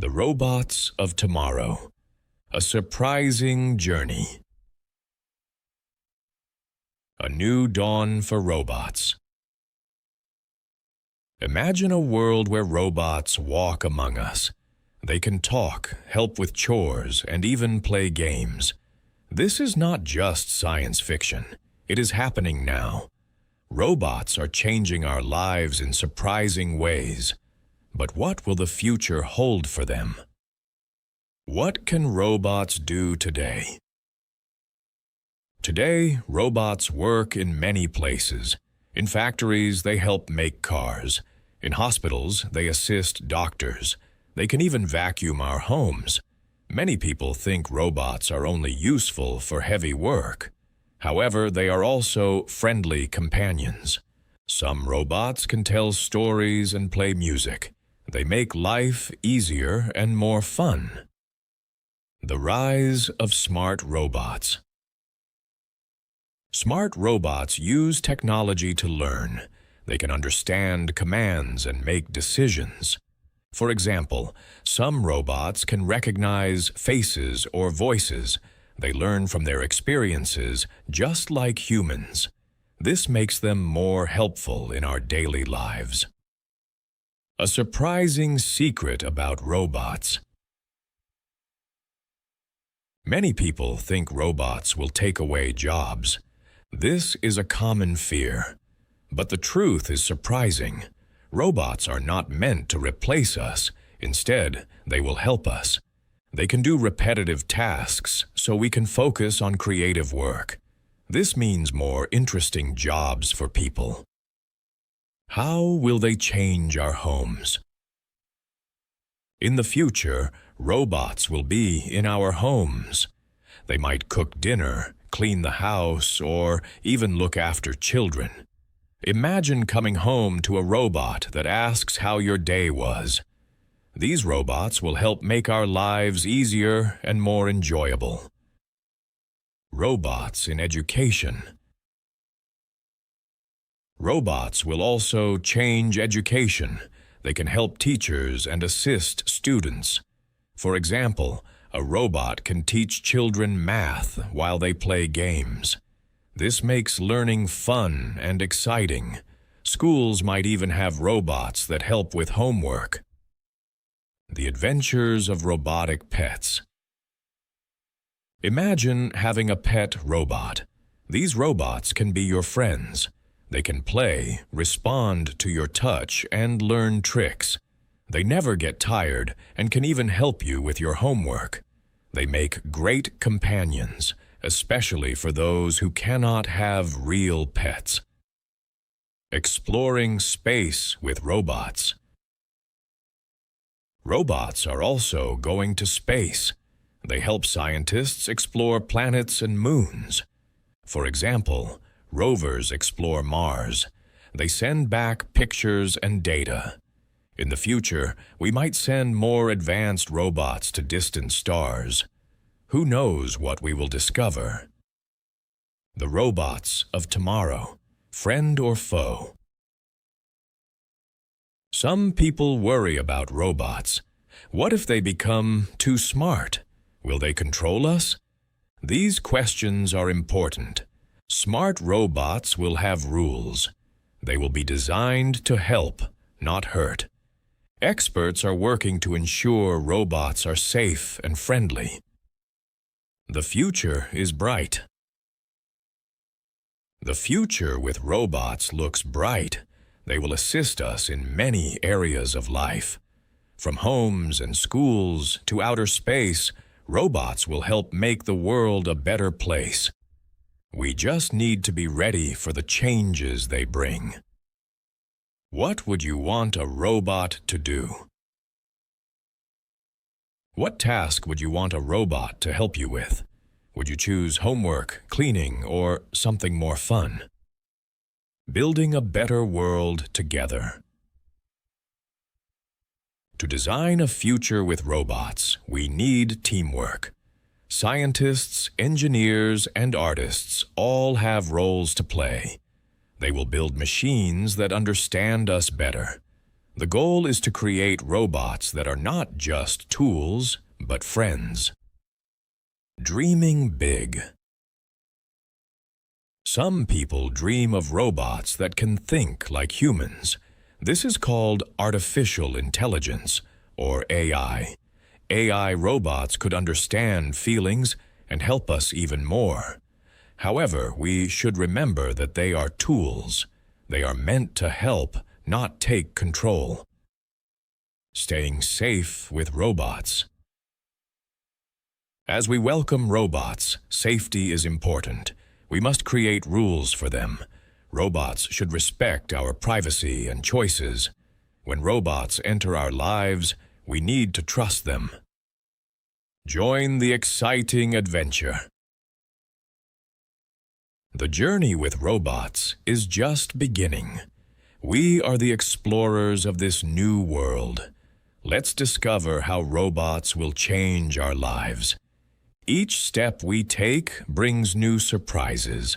The robots of tomorrow. A surprising journey. A new dawn for robots. Imagine a world where robots walk among us. They can talk, help with chores, and even play games. This is not just science fiction. It is happening now. Robots are changing our lives in surprising ways. But what will the future hold for them? What can robots do today? Today, robots work in many places. In factories, they help make cars. In hospitals, they assist doctors. They can even vacuum our homes. Many people think robots are only useful for heavy work. However, they are also friendly companions. Some robots can tell stories and play music. They make life easier and more fun. The rise of smart robots. Smart robots use technology to learn. They can understand commands and make decisions. For example, some robots can recognize faces or voices. They learn from their experiences just like humans. This makes them more helpful in our daily lives. A surprising secret about robots. Many people think robots will take away jobs. This is a common fear. But the truth is surprising. Robots are not meant to replace us. Instead, they will help us. They can do repetitive tasks, so we can focus on creative work. This means more interesting jobs for people. How will they change our homes? In the future, robots will be in our homes. They might cook dinner, clean the house, or even look after children. Imagine coming home to a robot that asks how your day was. These robots will help make our lives easier and more enjoyable. Robots in education. Robots will also change education. They can help teachers and assist students. For example, a robot can teach children math while they play games. This makes learning fun and exciting. Schools might even have robots that help with homework. The adventures of robotic pets. Imagine having a pet robot. These robots can be your friends. They can play, respond to your touch, and learn tricks. They never get tired and can even help you with your homework. They make great companions, especially for those who cannot have real pets. Exploring space with robots. Robots are also going to space. They help scientists explore planets and moons. For example, rovers explore Mars. They send back pictures and data. In the future, we might send more advanced robots to distant stars. Who knows what we will discover? The robots of tomorrow, friend or foe. Some people worry about robots. What if they become too smart? Will they control us? These questions are important. Smart robots will have rules. They will be designed to help, not hurt. Experts are working to ensure robots are safe and friendly. The future is bright. The future with robots looks bright. They will assist us in many areas of life. From homes and schools to outer space, robots will help make the world a better place. We just need to be ready for the changes they bring. What would you want a robot to do? What task would you want a robot to help you with? Would you choose homework, cleaning, or something more fun? Building a better world together. To design a future with robots, we need teamwork. Scientists, engineers, and artists all have roles to play. They will build machines that understand us better. The goal is to create robots that are not just tools, but friends. Dreaming big. Some people dream of robots that can think like humans. This is called artificial intelligence, or AI. AI robots could understand feelings and help us even more. However, we should remember that they are tools. They are meant to help, not take control. Staying safe with robots. As we welcome robots, safety is important. We must create rules for them. Robots should respect our privacy and choices. When robots enter our lives, we need to trust them. Join the exciting adventure. The journey with robots is just beginning. We are the explorers of this new world. Let's discover how robots will change our lives. Each step we take brings new surprises.